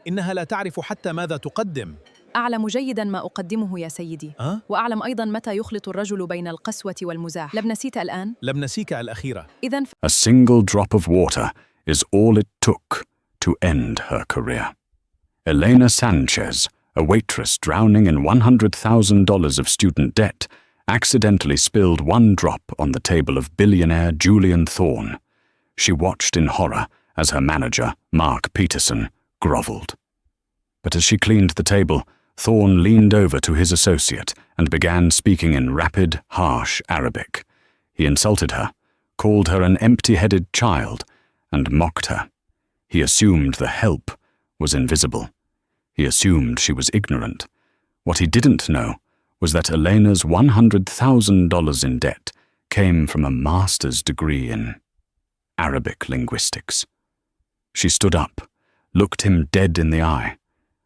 إنها لا تعرف حتى ماذا تقدم. أعلم جيداً ما أقدمه يا سيدي. وأعلم أيضاً متى يخلط الرجل بين القسوة والمزاح. لم نسيت الآن؟ لم نسيك الأخيرة. إذن A single drop of water is all it took to end her career. Elena Sanchez, a waitress drowning in $100,000 of student debt, accidentally spilled one drop on the table of billionaire Julian Thorne. She watched in horror as her manager, Mark Peterson, groveled. But as she cleaned the table, Thorne leaned over to his associate and began speaking in rapid, harsh Arabic. He insulted her, called her an empty-headed child, and mocked her. He assumed the help was invisible. He assumed she was ignorant. What he didn't know was that Elena's $100,000 in debt came from a master's degree in Arabic linguistics. She stood up, looked him dead in the eye,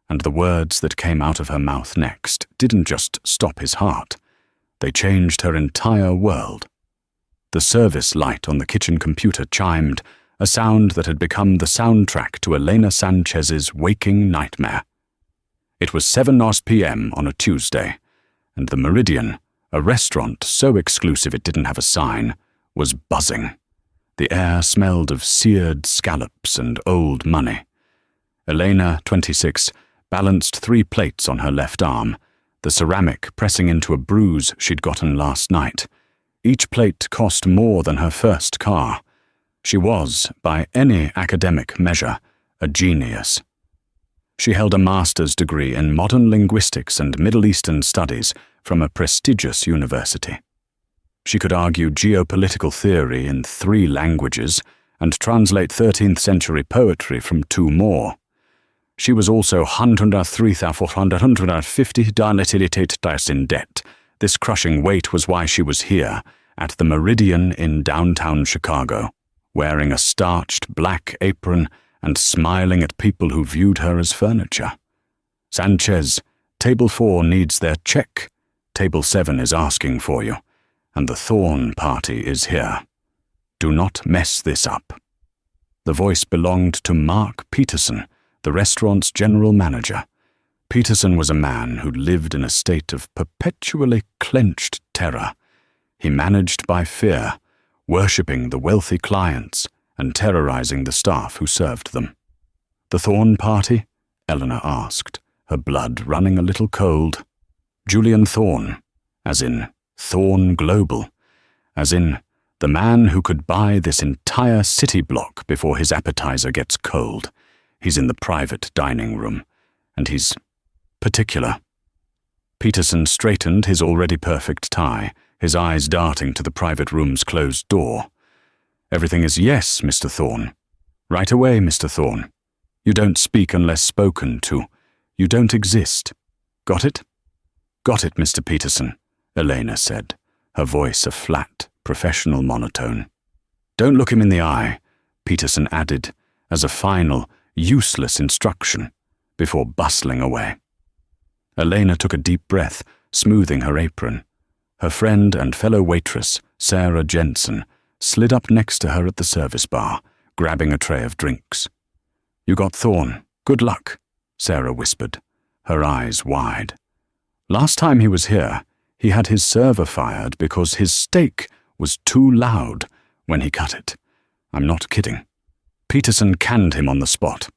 and the words that came out of her mouth next didn't just stop his heart. They changed her entire world. The service light on the kitchen computer chimed, a sound that had become the soundtrack to Elena Sanchez's waking nightmare. It was 7 p.m. on a Tuesday, and the Meridian, a restaurant so exclusive it didn't have a sign, was buzzing. The air smelled of seared scallops and old money. Elena, 26, balanced 3 plates on her left arm, the ceramic pressing into a bruise she'd gotten last night. Each plate cost more than her first car. She was, by any academic measure, a genius. She held a master's degree in modern linguistics and Middle Eastern studies from a prestigious university. She could argue geopolitical theory in 3 languages and translate 13th century poetry from 2 more. She was also $103,450 in debt. This crushing weight was why she was here, at the Meridian in downtown Chicago, wearing a starched black apron and smiling at people who viewed her as furniture. Sanchez, Table 4 needs their check. Table 7 is asking for you, and the Thorne party is here. Do not mess this up. The voice belonged to Mark Peterson, the restaurant's general manager. Peterson was a man who lived in a state of perpetually clenched terror. He managed by fear, worshipping the wealthy clients and terrorizing the staff who served them. The Thorne party? Eleanor asked, her blood running a little cold. Julian Thorne, as in Thorne Global, as in the man who could buy this entire city block before his appetizer gets cold. He's in the private dining room, and he's particular. Peterson straightened his already perfect tie, his eyes darting to the private room's closed door. Everything is yes, Mr. Thorne. Right away, Mr. Thorne. You don't speak unless spoken to. You don't exist. Got it? Got it, Mr. Peterson, Elena said, her voice a flat, professional monotone. Don't look him in the eye, Peterson added, as a final, useless instruction, before bustling away. Elena took a deep breath, smoothing her apron. Her friend and fellow waitress, Sarah Jensen, slid up next to her at the service bar, grabbing a tray of drinks. You got Thorne. Good luck, Sarah whispered, her eyes wide. Last time he was here, he had his server fired because his steak was too loud when he cut it. I'm not kidding. Peterson canned him on the spot.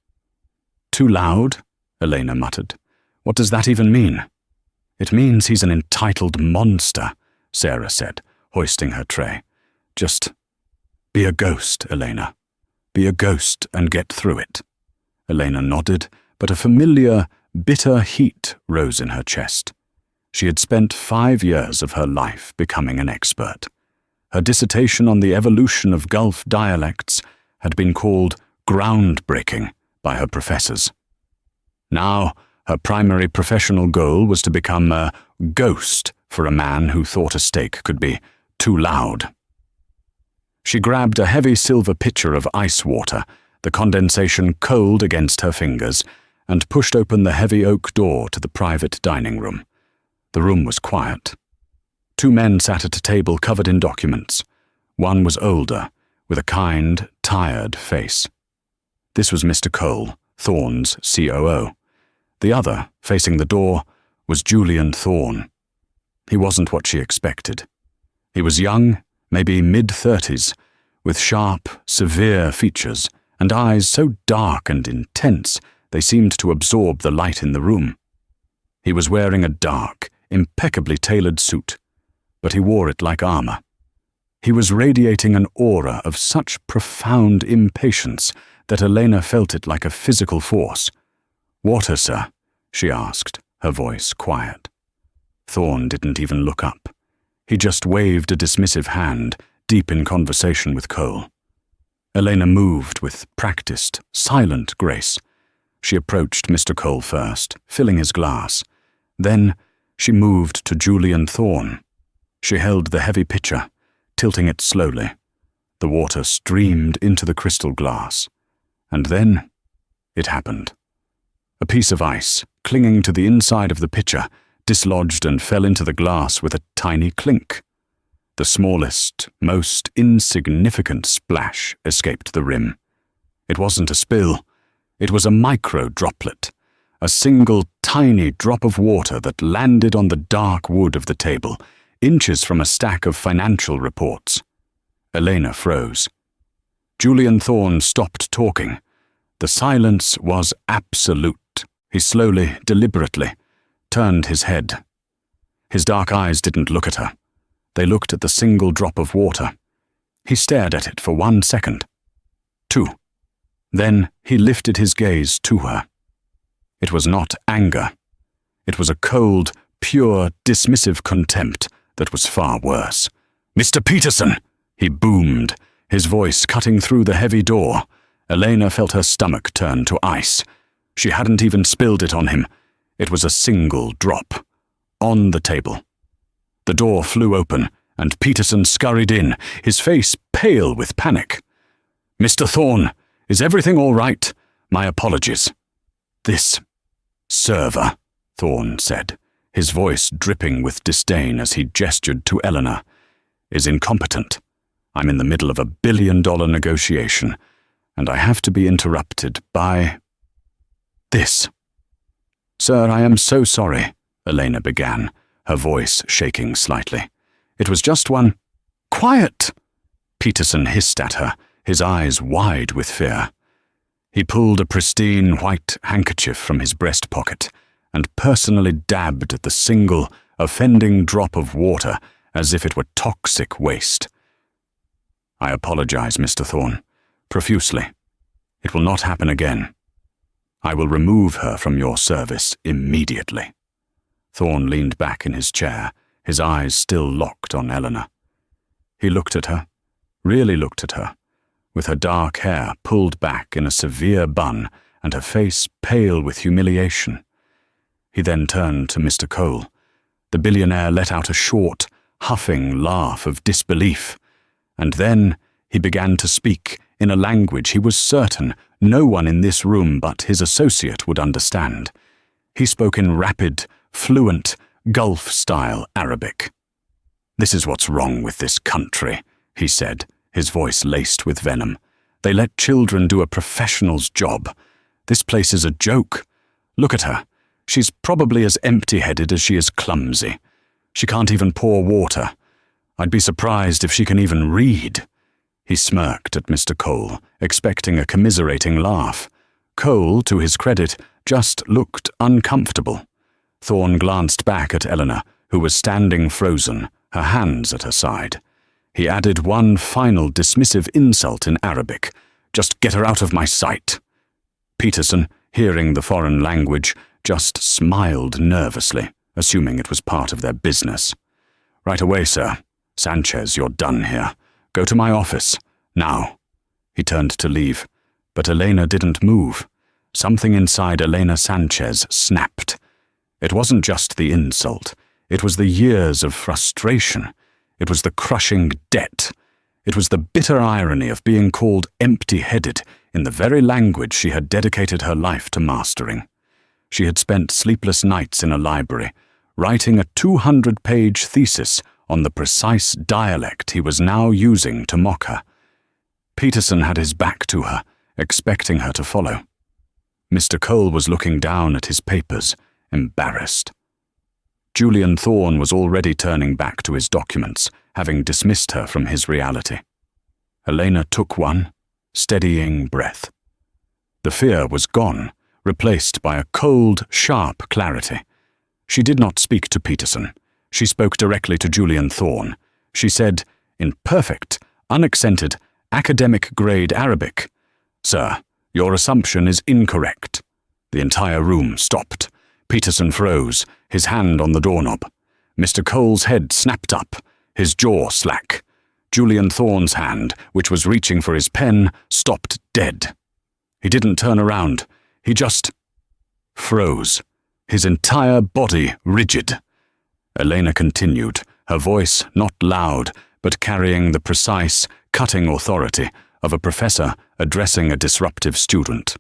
Too loud? Elena muttered. What does that even mean? It means he's an entitled monster, Sarah said, hoisting her tray. Just be a ghost, Elena. Be a ghost and get through it. Elena nodded, but a familiar, bitter heat rose in her chest. She had spent 5 years of her life becoming an expert. Her dissertation on the evolution of Gulf dialects had been called groundbreaking by her professors. Now, her primary professional goal was to become a ghost for a man who thought a steak could be too loud. She grabbed a heavy silver pitcher of ice water, the condensation cold against her fingers, and pushed open the heavy oak door to the private dining room. The room was quiet. 2 men sat at a table covered in documents. One was older, with a kind, tired face. This was Mr. Cole, Thorne's COO. The other, facing the door, was Julian Thorne. He wasn't what she expected. He was young, maybe mid-30s, with sharp, severe features and eyes so dark and intense they seemed to absorb the light in the room. He was wearing a dark, impeccably tailored suit, but he wore it like armor. He was radiating an aura of such profound impatience that Elena felt it like a physical force. "Water, sir?" she asked, her voice quiet. Thorne didn't even look up. He just waved a dismissive hand, deep in conversation with Cole. Elena moved with practiced, silent grace. She approached Mr. Cole first, filling his glass. Then she moved to Julian Thorne. She held the heavy pitcher, tilting it slowly. The water streamed into the crystal glass. And then it happened. A piece of ice, clinging to the inside of the pitcher, dislodged and fell into the glass with a tiny clink. The smallest, most insignificant splash escaped the rim. It wasn't a spill. It was a micro-droplet, a single tiny drop of water that landed on the dark wood of the table, inches from a stack of financial reports. Elena froze. Julian Thorne stopped talking. The silence was absolute. He slowly, deliberately, turned his head. His dark eyes didn't look at her. They looked at the single drop of water. He stared at it for 1 second. 2. Then he lifted his gaze to her. It was not anger. It was a cold, pure, dismissive contempt that was far worse. "Mr. Peterson!" he boomed, his voice cutting through the heavy door. Elena felt her stomach turn to ice. She hadn't even spilled it on him. It was a single drop. On the table. The door flew open, and Peterson scurried in, his face pale with panic. "Mr. Thorne, is everything all right? My apologies." "This server," Thorne said, his voice dripping with disdain as he gestured to Eleanor, "is incompetent. I'm in the middle of a billion-dollar negotiation, and I have to be interrupted by this." "Sir, I am so sorry," Elena began, her voice shaking slightly. "It was just one—" "Quiet!" Peterson hissed at her, his eyes wide with fear. He pulled a pristine white handkerchief from his breast pocket and personally dabbed the single, offending drop of water as if it were toxic waste. "I apologize, Mr. Thorne, profusely. It will not happen again. I will remove her from your service immediately." Thorne leaned back in his chair, his eyes still locked on Eleanor. He looked at her, really looked at her, with her dark hair pulled back in a severe bun and her face pale with humiliation. He then turned to Mr. Cole. The billionaire let out a short, huffing laugh of disbelief, and then he began to speak in a language he was certain no one in this room but his associate would understand. He spoke in rapid, fluent, Gulf-style Arabic. "This is what's wrong with this country," he said, his voice laced with venom. "They let children do a professional's job. This place is a joke. Look at her. She's probably as empty-headed as she is clumsy. She can't even pour water. I'd be surprised if she can even read." He smirked at Mr. Cole, expecting a commiserating laugh. Cole, to his credit, just looked uncomfortable. Thorne glanced back at Eleanor, who was standing frozen, her hands at her side. He added one final dismissive insult in Arabic. "Just get her out of my sight." Peterson, hearing the foreign language, just smiled nervously, assuming it was part of their business. "Right away, sir. Sanchez, you're done here. Go to my office. Now." He turned to leave, but Elena didn't move. Something inside Elena Sanchez snapped. It wasn't just the insult. It was the years of frustration. It was the crushing debt. It was the bitter irony of being called empty-headed in the very language she had dedicated her life to mastering. She had spent sleepless nights in a library, writing a 200-page thesis on the precise dialect he was now using to mock her. Peterson had his back to her, expecting her to follow. Mr. Cole was looking down at his papers, embarrassed. Julian Thorne was already turning back to his documents, having dismissed her from his reality. Elena took one, steadying breath. The fear was gone, replaced by a cold, sharp clarity. She did not speak to Peterson. She spoke directly to Julian Thorne. She said, in perfect, unaccented, academic-grade Arabic, "Sir, your assumption is incorrect." The entire room stopped. Peterson froze, his hand on the doorknob. Mr. Cole's head snapped up, his jaw slack. Julian Thorne's hand, which was reaching for his pen, stopped dead. He didn't turn around. He just froze, his entire body rigid. Elena continued, her voice not loud, but carrying the precise, cutting authority of a professor addressing a disruptive student.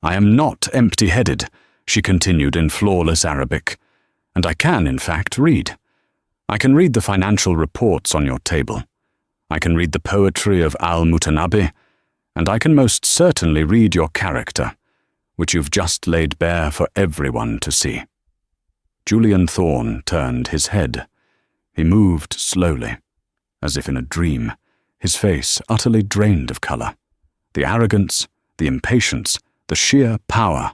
"I am not empty-headed," she continued in flawless Arabic, "and I can, in fact, read. I can read the financial reports on your table. I can read the poetry of Al-Mutanabbi, and I can most certainly read your character, which you've just laid bare for everyone to see." Julian Thorne turned his head. He moved slowly, as if in a dream, his face utterly drained of color. The arrogance, the impatience, the sheer power,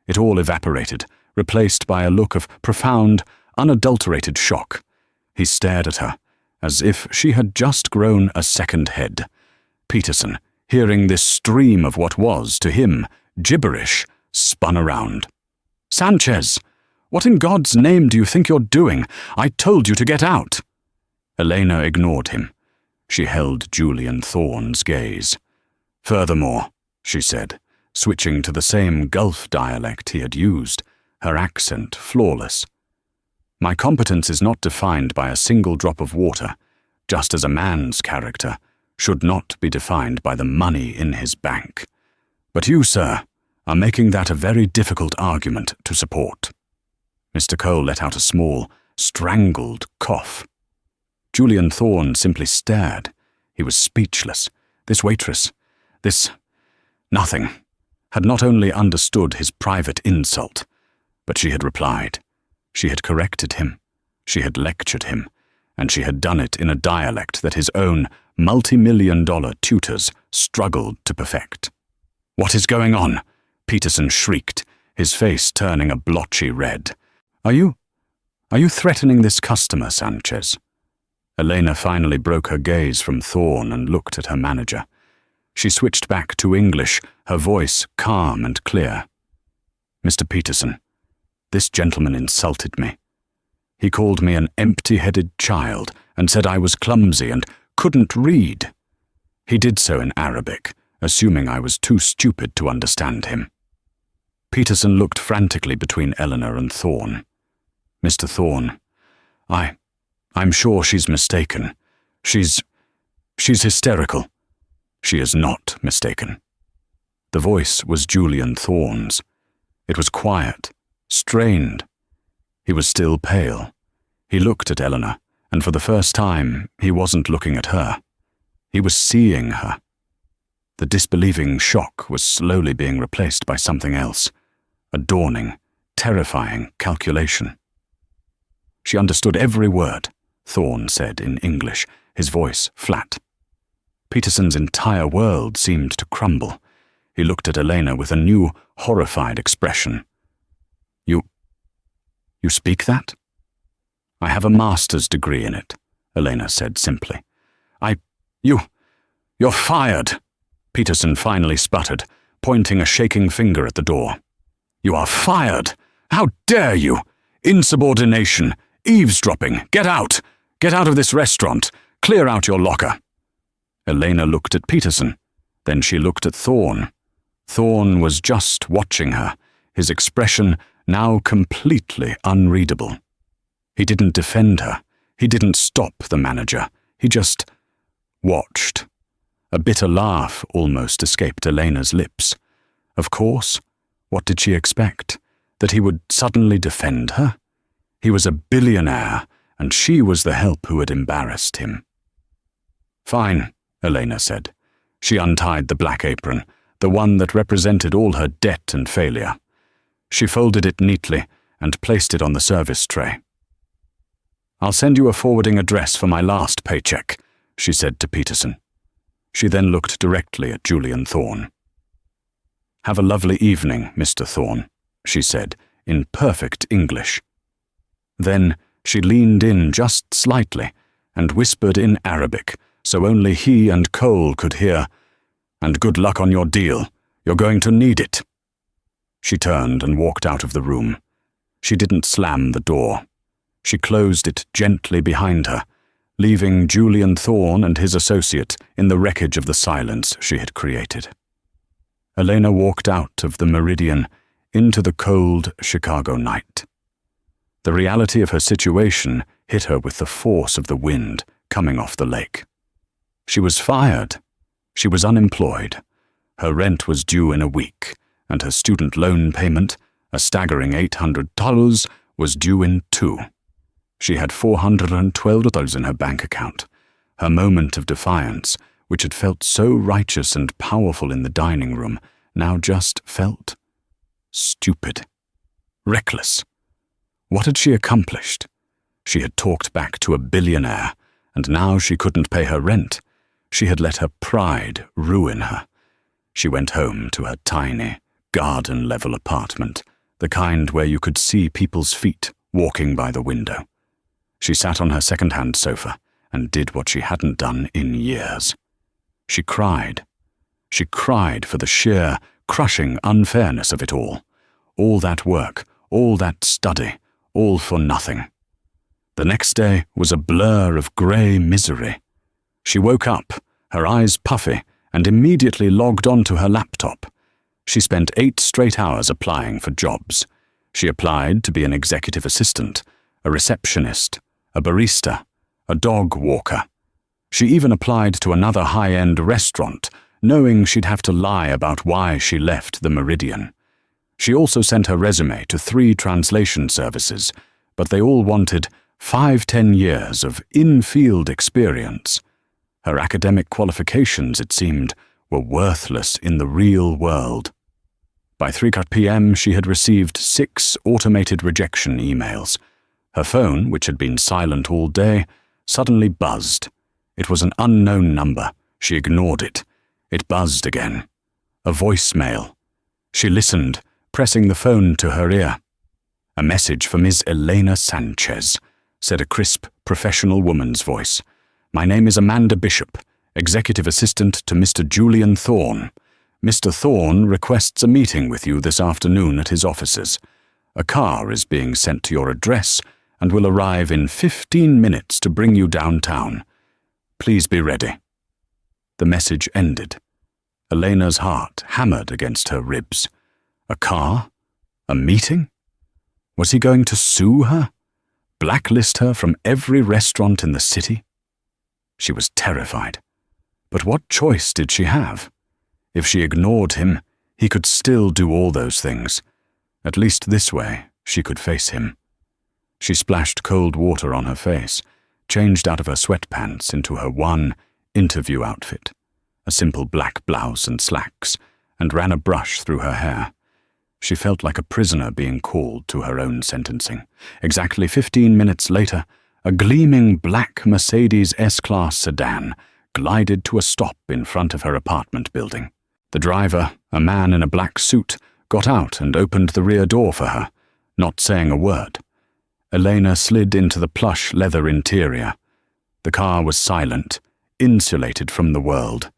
it all evaporated, replaced by a look of profound, unadulterated shock. He stared at her, as if she had just grown a second head. Peterson, hearing this stream of what was, to him, gibberish, spun around. "Sanchez! What in God's name do you think you're doing? I told you to get out." Elena ignored him. She held Julian Thorne's gaze. "Furthermore," she said, switching to the same Gulf dialect he had used, her accent flawless, "my competence is not defined by a single drop of water, just as a man's character should not be defined by the money in his bank. But you, sir, are making that a very difficult argument to support." Mr. Cole let out a small, strangled cough. Julian Thorne simply stared. He was speechless. This waitress, this nothing, had not only understood his private insult, but she had replied. She had corrected him. She had lectured him. And she had done it in a dialect that his own multi-million-dollar tutors struggled to perfect. "What is going on?" Peterson shrieked, his face turning a blotchy red. Are you threatening this customer, Sanchez?" Elena finally broke her gaze from Thorne and looked at her manager. She switched back to English, her voice calm and clear. "Mr. Peterson, this gentleman insulted me. He called me an empty-headed child and said I was clumsy and couldn't read. He did so in Arabic, assuming I was too stupid to understand him." Peterson looked frantically between Eleanor and Thorne. "Mr. Thorne, I'm sure she's mistaken. She's hysterical." "She is not mistaken." The voice was Julian Thorne's. It was quiet, strained. He was still pale. He looked at Eleanor, and for the first time, he wasn't looking at her. He was seeing her. The disbelieving shock was slowly being replaced by something else, a dawning, terrifying calculation. "She understood every word," Thorne said in English, his voice flat. Peterson's entire world seemed to crumble. He looked at Elena with a new, horrified expression. You speak that?" "I have a master's degree in it," Elena said simply. You're fired," Peterson finally sputtered, pointing a shaking finger at the door. "You are fired! How dare you! Insubordination! Eavesdropping! Get out! Get out of this restaurant! Clear out your locker!" Elena looked at Peterson. Then she looked at Thorne. Thorne was just watching her, his expression now completely unreadable. He didn't defend her. He didn't stop the manager. He just watched. A bitter laugh almost escaped Elena's lips. Of course. What did she expect? That he would suddenly defend her? He was a billionaire, and she was the help who had embarrassed him. "Fine," Elena said. She untied the black apron, the one that represented all her debt and failure. She folded it neatly and placed it on the service tray. "I'll send you a forwarding address for my last paycheck," she said to Peterson. She then looked directly at Julian Thorne. "Have a lovely evening, Mr. Thorne," she said in perfect English. Then she leaned in just slightly and whispered in Arabic, so only he and Cole could hear, "And good luck on your deal. You're going to need it." She turned and walked out of the room. She didn't slam the door. She closed it gently behind her, leaving Julian Thorne and his associate in the wreckage of the silence she had created. Elena walked out of the Meridian into the cold Chicago night. The reality of her situation hit her with the force of the wind coming off the lake. She was fired. She was unemployed. Her rent was due in a week, and her student loan payment, a staggering $800, was due in 2. She had $412 in her bank account. Her moment of defiance, which had felt so righteous and powerful in the dining room, now just felt stupid, reckless. What had she accomplished? She had talked back to a billionaire, and now she couldn't pay her rent. She had let her pride ruin her. She went home to her tiny, garden-level apartment, the kind where you could see people's feet walking by the window. She sat on her second-hand sofa and did what she hadn't done in years. She cried. She cried for the sheer, crushing unfairness of it all. All that work, all that study, all for nothing. The next day was a blur of grey misery. She woke up, her eyes puffy, and immediately logged onto her laptop. She spent 8 straight hours applying for jobs. She applied to be an executive assistant, a receptionist, a barista, a dog walker. She even applied to another high-end restaurant, knowing she'd have to lie about why she left the Meridian. She also sent her resume to 3 translation services, but they all wanted 5-10 years of in-field experience. Her academic qualifications, it seemed, were worthless in the real world. By 3 p.m. she had received 6 automated rejection emails. Her phone, which had been silent all day, suddenly buzzed. It was an unknown number. She ignored it. It buzzed again. A voicemail. She listened, pressing the phone to her ear. "A message for Ms. Elena Sanchez," said a crisp, professional woman's voice. "My name is Amanda Bishop, executive assistant to Mr. Julian Thorne. Mr. Thorne requests a meeting with you this afternoon at his offices. A car is being sent to your address and will arrive in 15 minutes to bring you downtown. Please be ready." The message ended. Elena's heart hammered against her ribs. A car? A meeting? Was he going to sue her? Blacklist her from every restaurant in the city? She was terrified. But what choice did she have? If she ignored him, he could still do all those things. At least this way, she could face him. She splashed cold water on her face, changed out of her sweatpants into her one interview outfit, a simple black blouse and slacks, and ran a brush through her hair. She felt like a prisoner being called to her own sentencing. Exactly 15 minutes later, a gleaming black Mercedes S-Class sedan glided to a stop in front of her apartment building. The driver, a man in a black suit, got out and opened the rear door for her, not saying a word. Elena slid into the plush leather interior. The car was silent, insulated from the world.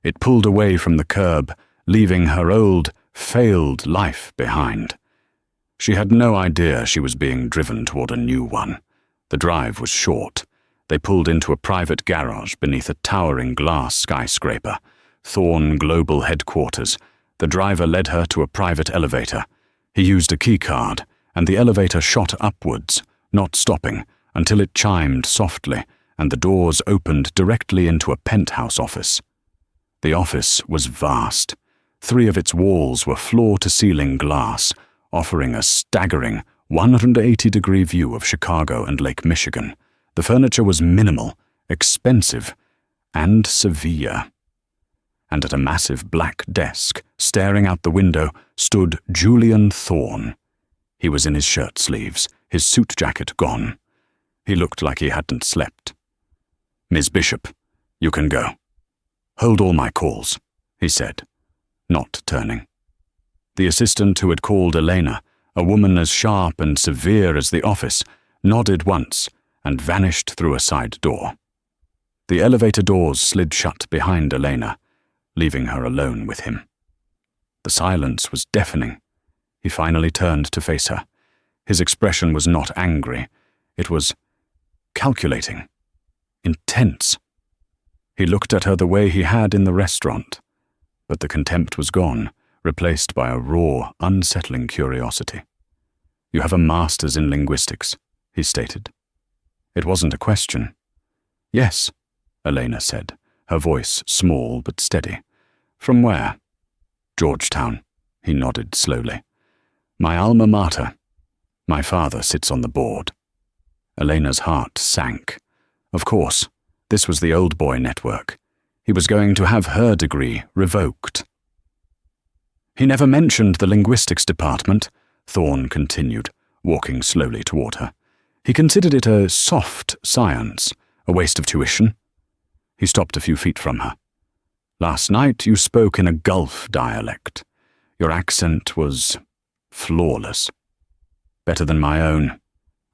It pulled away from the curb, leaving her old, failed life behind. She had no idea she was being driven toward a new one. The drive was short. They pulled into a private garage beneath a towering glass skyscraper, Thorne Global Headquarters. The driver led her to a private elevator. He used a keycard, and the elevator shot upwards, not stopping, until it chimed softly, and the doors opened directly into a penthouse office. The office was vast. 3 of its walls were floor-to-ceiling glass, offering a staggering 180-degree view of Chicago and Lake Michigan. The furniture was minimal, expensive, and severe. and at a massive black desk, staring out the window, stood Julian Thorne. He was in his shirt sleeves, his suit jacket gone. He looked like he hadn't slept. "Miss Bishop, you can go. Hold all my calls," he said, not turning. The assistant who had called Elena, a woman as sharp and severe as the office, nodded once and vanished through a side door. The elevator doors slid shut behind Elena, leaving her alone with him. The silence was deafening. He finally turned to face her. His expression was not angry. It was calculating, intense. He looked at her the way he had in the restaurant, but the contempt was gone, replaced by a raw, unsettling curiosity. "You have a master's in linguistics," he stated. It wasn't a question. "Yes," Elena said, her voice small but steady. "From where?" "Georgetown," he nodded slowly. "My alma mater. My father sits on the board." Elena's heart sank. Of course, this was the old boy network. He was going to have her degree revoked. "He never mentioned the linguistics department," Thorne continued, walking slowly toward her. "He considered it a soft science, a waste of tuition." He stopped a few feet from her. "Last night you spoke in a Gulf dialect. Your accent was flawless. Better than my own.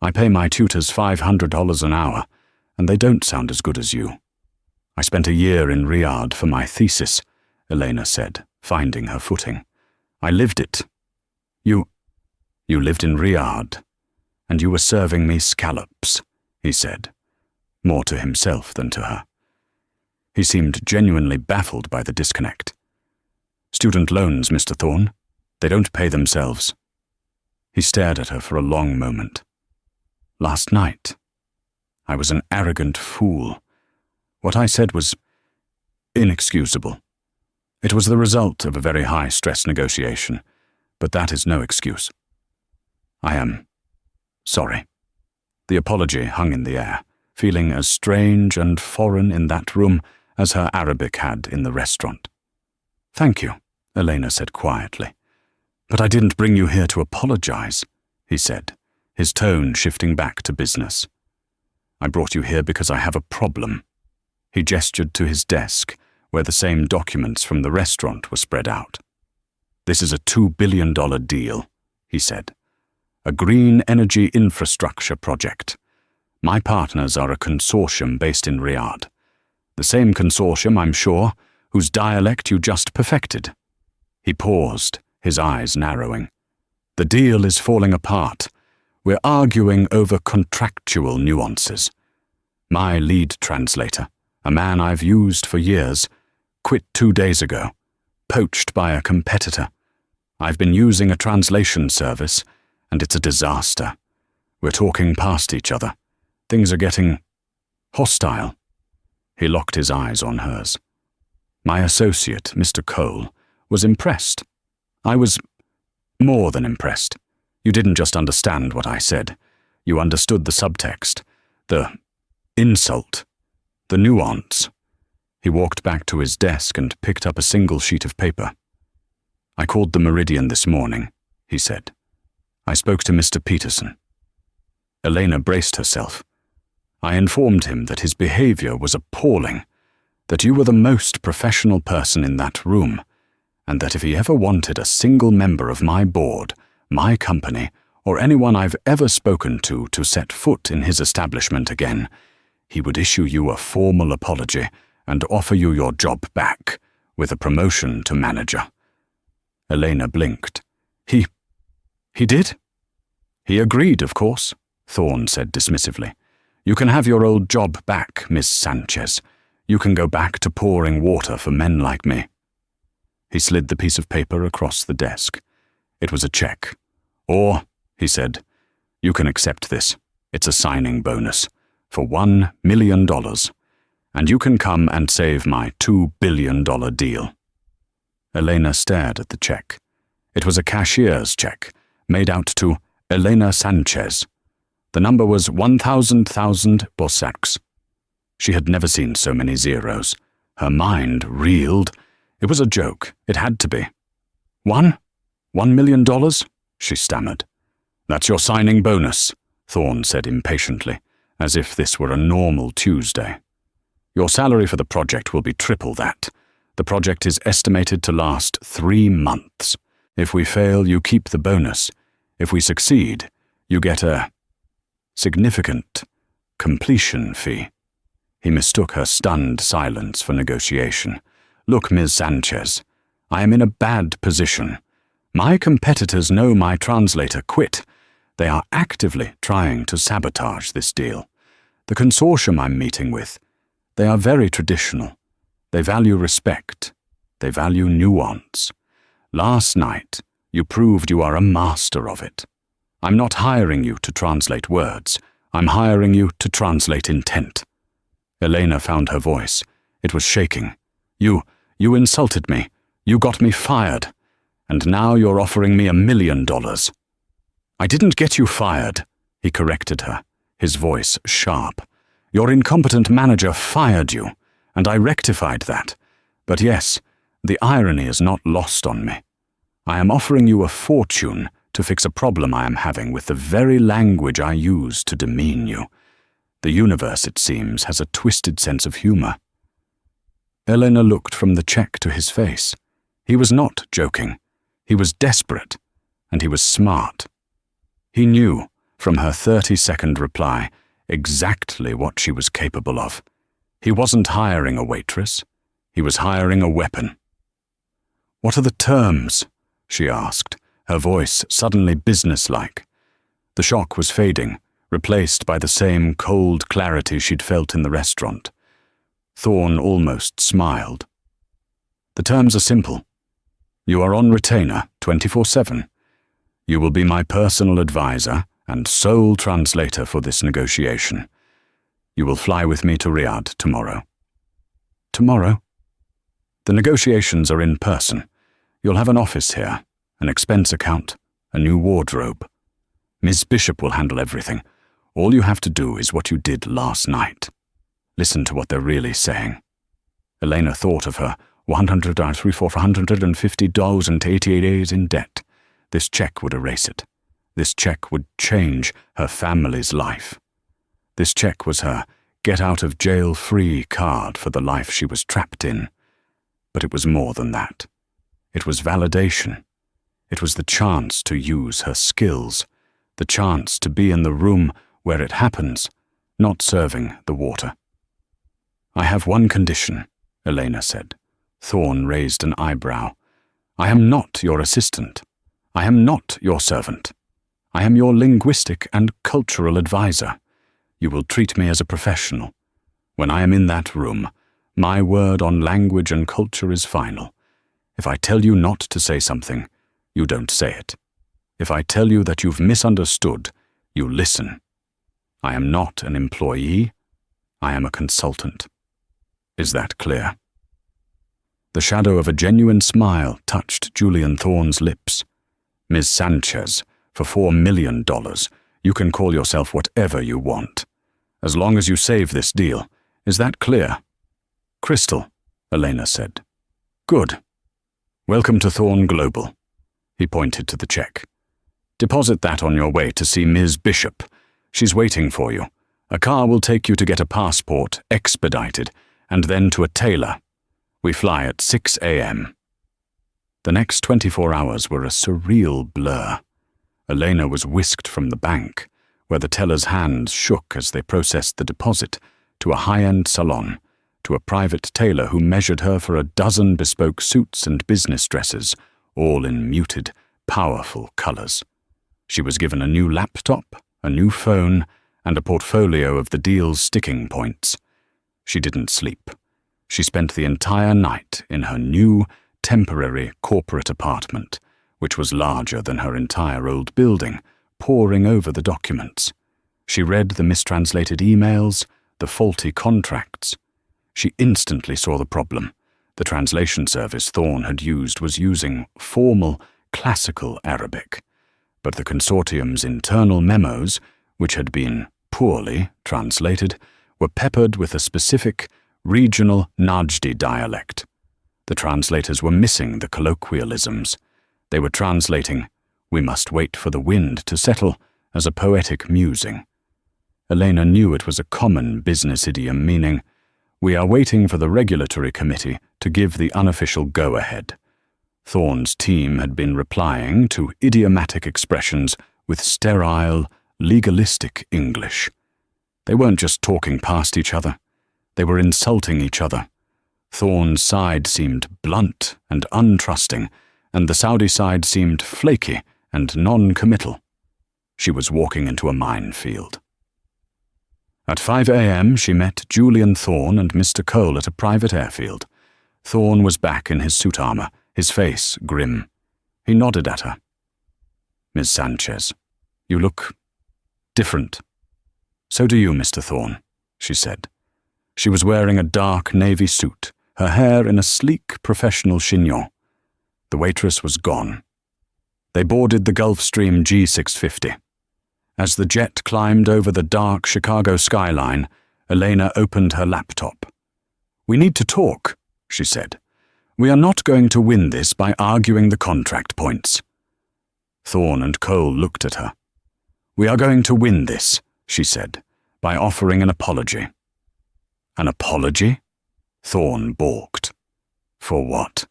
I pay my tutors $500 an hour, and they don't sound as good as you." "I spent a year in Riyadh for my thesis," Elena said, finding her footing. "I lived it." You lived in Riyadh, and you were serving me scallops," he said, more to himself than to her. He seemed genuinely baffled by the disconnect. "Student loans, Mr. Thorne. They don't pay themselves." He stared at her for a long moment. "Last night, I was an arrogant fool. What I said was inexcusable. It was the result of a very high-stress negotiation, but that is no excuse. I am sorry." The apology hung in the air, feeling as strange and foreign in that room as her Arabic had in the restaurant. "Thank you," Elena said quietly. "But I didn't bring you here to apologize," he said, his tone shifting back to business. "I brought you here because I have a problem." He gestured to his desk, where the same documents from the restaurant were spread out. "This is a $2 billion deal," he said. "A green energy infrastructure project. My partners are a consortium based in Riyadh. The same consortium, I'm sure, whose dialect you just perfected." He paused, his eyes narrowing. "The deal is falling apart. We're arguing over contractual nuances. My lead translator, a man I've used for years, quit 2 days ago, poached by a competitor. I've been using a translation service, and it's a disaster. We're talking past each other. Things are getting hostile." He locked his eyes on hers. "My associate, Mr. Cole, was impressed. I was more than impressed. You didn't just understand what I said. You understood the subtext, the insult, the nuance." He walked back to his desk and picked up a single sheet of paper. "I called the Meridian this morning," he said. "I spoke to Mr. Peterson." Elena braced herself. "I informed him that his behavior was appalling, that you were the most professional person in that room, and that if he ever wanted a single member of my board, my company, or anyone I've ever spoken to set foot in his establishment again, he would issue you a formal apology and offer you your job back, with a promotion to manager." Elena blinked. He did?" "He agreed, of course," Thorne said dismissively. "You can have your old job back, Miss Sanchez. You can go back to pouring water for men like me." He slid the piece of paper across the desk. It was a check. "Or," he said, "you can accept this. It's a signing bonus for $1 million, and you can come and save my $2 billion deal." Elena stared at the check. It was a cashier's check, made out to Elena Sanchez. The number was 1,000 Borsacks. She had never seen so many zeros. Her mind reeled. It was a joke. It had to be. $1 million? She stammered. That's your signing bonus, Thorne said impatiently, as if this were a normal Tuesday. Your salary for the project will be triple that. The project is estimated to last 3 months. If we fail, you keep the bonus. If we succeed, you get a significant completion fee. He mistook her stunned silence for negotiation. Look, Ms. Sanchez, I am in a bad position. My competitors know my translator quit. They are actively trying to sabotage this deal. The consortium I'm meeting with, they are very traditional. They value respect. They value nuance. Last night, you proved you are a master of it. I'm not hiring you to translate words. I'm hiring you to translate intent. Elena found her voice. It was shaking. You insulted me. You got me fired. And now you're offering me $1 million. I didn't get you fired, he corrected her, his voice sharp. Your incompetent manager fired you, and I rectified that. But yes, the irony is not lost on me. I am offering you a fortune to fix a problem I am having with the very language I use to demean you. The universe, it seems, has a twisted sense of humor. Elena looked from the check to his face. He was not joking. He was desperate, and he was smart. He knew, from her 30-second reply, exactly what she was capable of. He wasn't hiring a waitress. He was hiring a weapon. What are the terms? She asked, her voice suddenly businesslike. The shock was fading, replaced by the same cold clarity she'd felt in the restaurant. Thorne almost smiled. The terms are simple. You are on retainer 24/7. You will be my personal advisor and sole translator for this negotiation. You will fly with me to Riyadh tomorrow. Tomorrow? The negotiations are in person. You'll have an office here, an expense account, a new wardrobe. Ms. Bishop will handle everything. All you have to do is what you did last night. Listen to what they're really saying. Elena thought of her $450 in debt. This check would erase it. This check would change her family's life. This check was her get-out-of-jail-free card for the life she was trapped in. But it was more than that. It was validation. It was the chance to use her skills, the chance to be in the room where it happens, not serving the water. I have one condition, Elena said. Thorne raised an eyebrow. I am not your assistant. I am not your servant. I am your linguistic and cultural advisor. You will treat me as a professional. When I am in that room, my word on language and culture is final. If I tell you not to say something, you don't say it. If I tell you that you've misunderstood, you listen. I am not an employee. I am a consultant. Is that clear? The shadow of a genuine smile touched Julian Thorne's lips. Ms. Sanchez, for $4 million, you can call yourself whatever you want. As long as you save this deal. Is that clear? Crystal, Elena said. Good. Welcome to Thorne Global. He pointed to the check. Deposit that on your way to see Ms. Bishop. She's waiting for you. A car will take you to get a passport, expedited, and then to a tailor. We fly at 6 a.m. The next 24 hours were a surreal blur. Elena was whisked from the bank, where the teller's hands shook as they processed the deposit, to a high-end salon, to a private tailor who measured her for a dozen bespoke suits and business dresses, all in muted, powerful colors. She was given a new laptop, a new phone, and a portfolio of the deal's sticking points. She didn't sleep. She spent the entire night in her new, temporary corporate apartment, which was larger than her entire old building, poring over the documents. She read the mistranslated emails, the faulty contracts. She instantly saw the problem. The translation service Thorne had used was using formal, classical Arabic, but the consortium's internal memos, which had been poorly translated, were peppered with a specific, regional Najdi dialect. The translators were missing the colloquialisms. They were translating, "We must wait for the wind to settle," as a poetic musing. Elena knew it was a common business idiom meaning, "We are waiting for the regulatory committee to give the unofficial go-ahead." Thorne's team had been replying to idiomatic expressions with sterile, legalistic English. They weren't just talking past each other. They were insulting each other. Thorne's side seemed blunt and untrusting, and the Saudi side seemed flaky and non-committal. She was walking into a minefield. At 5 a.m. she met Julian Thorne and Mr. Cole at a private airfield. Thorne was back in his suit armor, his face grim. He nodded at her. "Miss Sanchez, you look different." "So do you, Mr. Thorne," she said. She was wearing a dark navy suit, her hair in a sleek professional chignon. The waitress was gone. They boarded the Gulfstream G650. As the jet climbed over the dark Chicago skyline, Elena opened her laptop. "We need to talk," she said. "We are not going to win this by arguing the contract points." Thorne and Cole looked at her. "We are going to win this," she said, "by offering an apology." "An apology?" Thorne balked. "For what?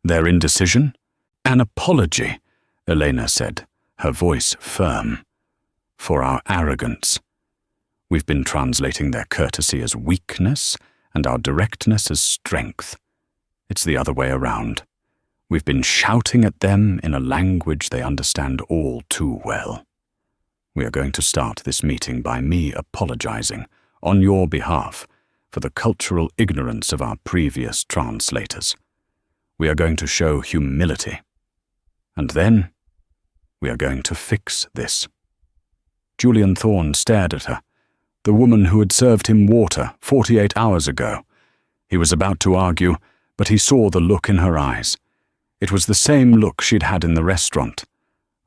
Their indecision?" "An apology," Elena said, her voice firm. "For our arrogance. We've been translating their courtesy as weakness and our directness as strength. It's the other way around. We've been shouting at them in a language they understand all too well. We are going to start this meeting by me apologizing, on your behalf, for the cultural ignorance of our previous translators. We are going to show humility. And then, we are going to fix this." Julian Thorne stared at her, the woman who had served him water 48 hours ago. He was about to argue, but he saw the look in her eyes. It was the same look she'd had in the restaurant,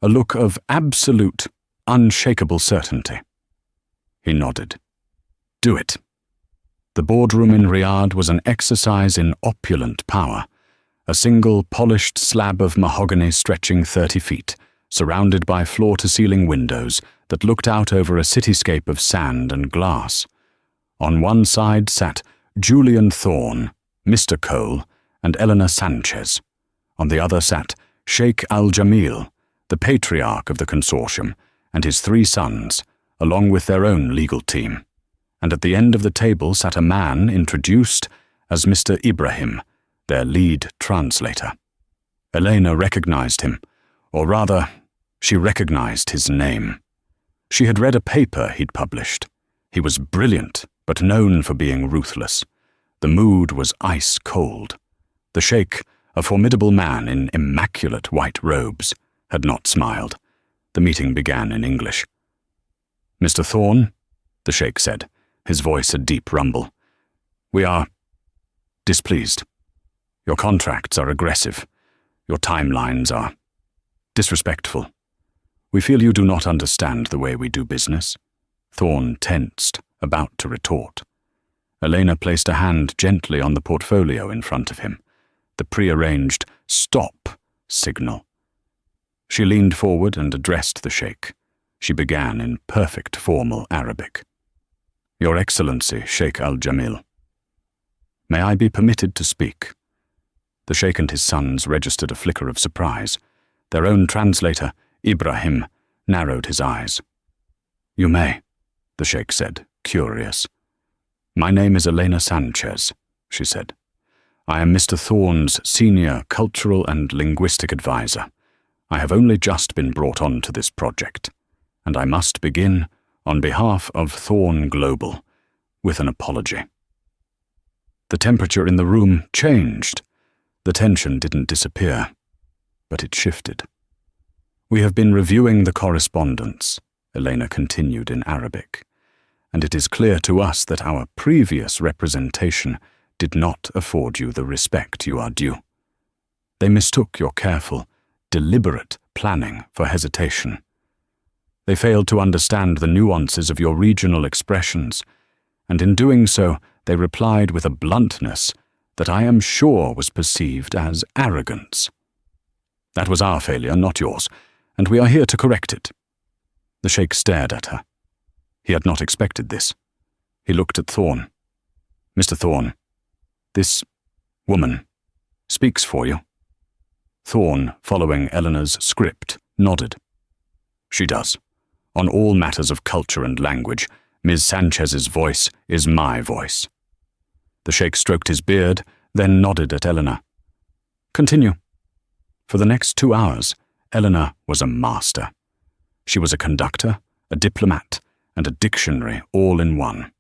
a look of absolute, unshakable certainty. He nodded. "Do it." The boardroom in Riyadh was an exercise in opulent power, a single polished slab of mahogany stretching 30 feet, surrounded by floor-to-ceiling windows that looked out over a cityscape of sand and glass. On one side sat Julian Thorne, Mr. Cole, and Elena Sanchez. On the other sat Sheikh Al-Jamil, the patriarch of the consortium, and his 3 sons, along with their own legal team. And at the end of the table sat a man introduced as Mr. Ibrahim, their lead translator. Elena recognized him, or rather, she recognized his name. She had read a paper he'd published. He was brilliant, but known for being ruthless. The mood was ice cold. The sheikh, a formidable man in immaculate white robes, had not smiled. The meeting began in English. "Mr. Thorne," the sheikh said, his voice a deep rumble, "we are displeased. Your contracts are aggressive. Your timelines are disrespectful. We feel you do not understand the way we do business." Thorne tensed, about to retort. Elena placed a hand gently on the portfolio in front of him, the prearranged "stop" signal. She leaned forward and addressed the sheikh. She began in perfect formal Arabic. "Your Excellency, Sheikh Al-Jamil. May I be permitted to speak?" The sheikh and his sons registered a flicker of surprise. Their own translator, Ibrahim, narrowed his eyes. "You may," the sheikh said, curious. "My name is Elena Sanchez," she said. "I am Mr. Thorne's senior cultural and linguistic advisor. I have only just been brought on to this project, and I must begin, on behalf of Thorne Global, with an apology." The temperature in the room changed. The tension didn't disappear, but it shifted. "We have been reviewing the correspondence," Elena continued in Arabic, "and it is clear to us that our previous representation did not afford you the respect you are due. They mistook your careful, deliberate planning for hesitation. They failed to understand the nuances of your regional expressions, and in doing so, they replied with a bluntness that I am sure was perceived as arrogance. That was our failure, not yours, and we are here to correct it. The sheikh stared at her. He had not expected this. He looked at Thorn. Mr. Thorn, this woman speaks for you. Thorn, following Eleanor's script, nodded. She does. On all matters of culture and language, Ms. Sanchez's voice is my voice. The sheikh stroked his beard, then nodded at Eleanor. Continue. For the next 2 hours, Eleanor was a master. She was a conductor, a diplomat, and a dictionary all in one.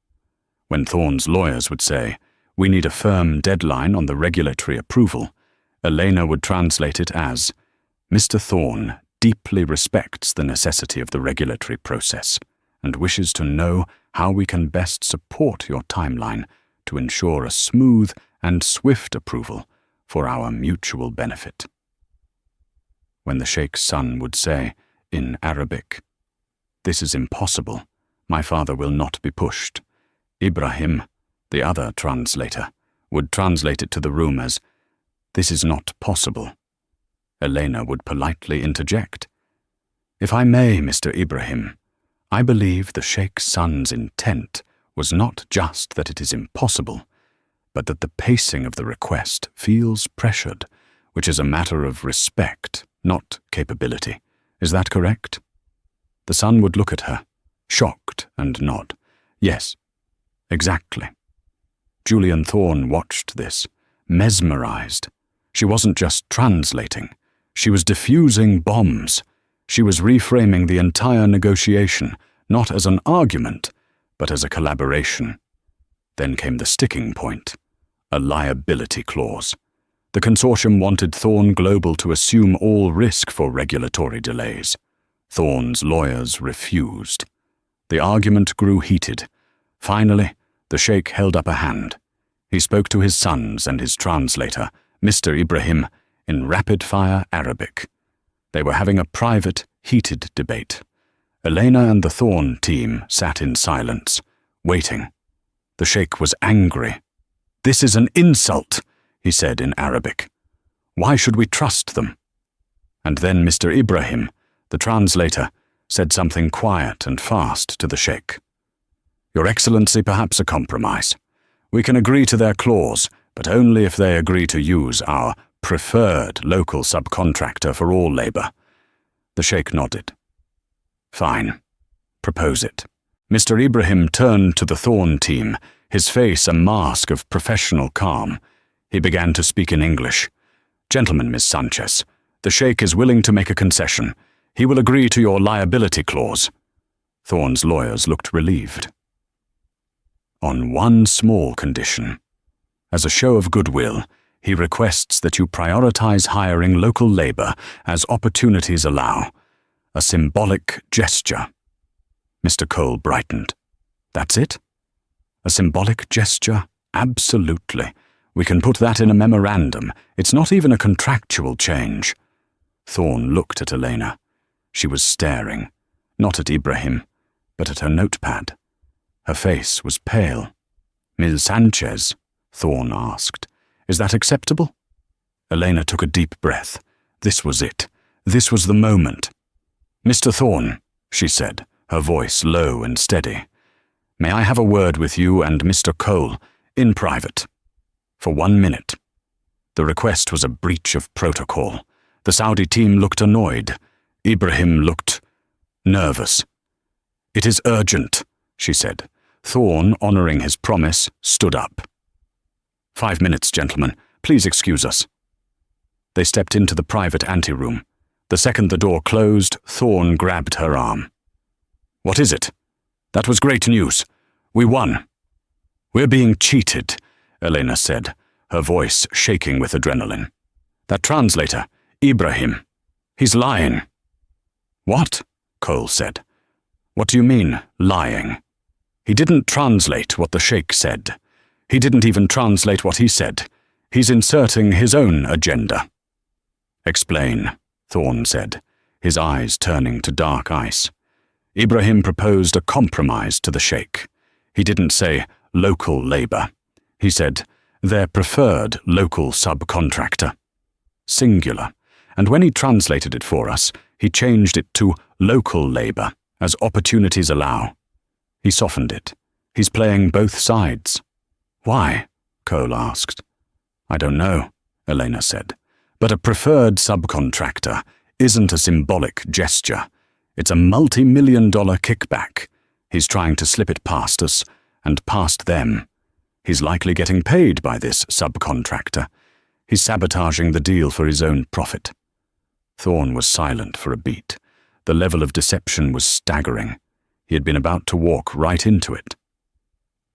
When Thorn's lawyers would say, "We need a firm deadline on the regulatory approval," Elena would translate it as, "Mr. Thorn deeply respects the necessity of the regulatory process and wishes to know how we can best support your timeline to ensure a smooth and swift approval for our mutual benefit." When the sheikh's son would say, in Arabic, "This is impossible. My father will not be pushed," Ibrahim, the other translator, would translate it to the room as, "This is not possible." Elena would politely interject, "If I may, Mr. Ibrahim, I believe the sheikh's son's intent was not just that it is impossible, but that the pacing of the request feels pressured, which is a matter of respect, not capability. Is that correct?" The son would look at her, shocked, and nod. Yes, exactly. Julian Thorne watched this, mesmerized. She wasn't just translating. She was diffusing bombs. She was reframing the entire negotiation, not as an argument, but as a collaboration. Then came the sticking point, a liability clause. The consortium wanted Thorne Global to assume all risk for regulatory delays. Thorne's lawyers refused. The argument grew heated. Finally, the sheikh held up a hand. He spoke to his sons and his translator, Mr. Ibrahim, in rapid-fire Arabic. They were having a private, heated debate. Elena and the Thorne team sat in silence, waiting. The sheikh was angry. "This is an insult," he said in Arabic. "Why should we trust them?" And then Mr. Ibrahim, the translator, said something quiet and fast to the sheikh. "Your Excellency, perhaps a compromise. We can agree to their clause, but only if they agree to use our preferred local subcontractor for all labor." The sheikh nodded. "Fine. Propose it." Mr. Ibrahim turned to the Thorne team, his face a mask of professional calm. He began to speak in English. "Gentlemen, Miss Sanchez, the sheikh is willing to make a concession. He will agree to your liability clause." Thorne's lawyers looked relieved. "On one small condition. As a show of goodwill, he requests that you prioritize hiring local labor as opportunities allow. A symbolic gesture." Mr. Cole brightened. "That's it? A symbolic gesture? Absolutely. We can put that in a memorandum. It's not even a contractual change." Thorne looked at Elena. She was staring, not at Ibrahim, but at her notepad. Her face was pale. "Ms. Sanchez," Thorne asked, "is that acceptable?" Elena took a deep breath. This was it. This was the moment. "Mr. Thorne," she said, her voice low and steady, "may I have a word with you and Mr. Cole, in private? For 1 minute." The request was a breach of protocol. The Saudi team looked annoyed. Ibrahim looked nervous. "It is urgent," she said. Thorne, honoring his promise, stood up. 5 minutes, gentlemen. Please excuse us." They stepped into the private anteroom. The second the door closed, Thorne grabbed her arm. "What is it? That was great news. We won." "We're being cheated," Elena said, her voice shaking with adrenaline. "That translator, Ibrahim, he's lying." "What?" Cole said. "What do you mean, lying?" "He didn't translate what the sheikh said. He didn't even translate what he said. He's inserting his own agenda." "Explain," Thorne said, his eyes turning to dark ice. Ibrahim proposed a compromise to the sheikh. He didn't say local labor. He said, their preferred local subcontractor. Singular, and when he translated it for us, he changed it to local labor, as opportunities allow. He softened it. He's playing both sides. Why? Cole asked. I don't know, Elena said, but a preferred subcontractor isn't a symbolic gesture. It's a multi-million-dollar kickback. He's trying to slip it past us and past them. He's likely getting paid by this subcontractor. He's sabotaging the deal for his own profit. Thorne was silent for a beat. The level of deception was staggering. He had been about to walk right into it.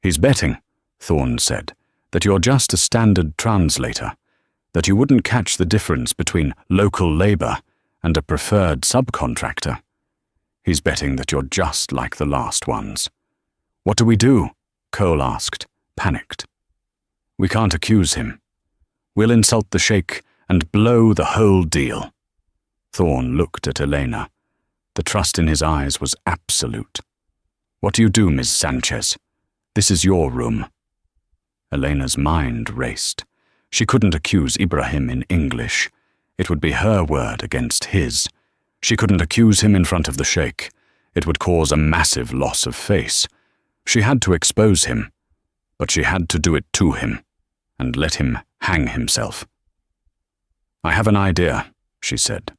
He's betting, Thorne said, that you're just a standard translator, that you wouldn't catch the difference between local labor and a preferred subcontractor. He's betting that you're just like the last ones. What do we do? Cole asked, panicked. We can't accuse him. We'll insult the sheikh and blow the whole deal. Thorne looked at Elena. The trust in his eyes was absolute. What do you do, Ms. Sanchez? This is your room. Elena's mind raced. She couldn't accuse Ibrahim in English. It would be her word against his. She couldn't accuse him in front of the sheikh. It would cause a massive loss of face. She had to expose him, but she had to do it to him and let him hang himself. I have an idea, she said,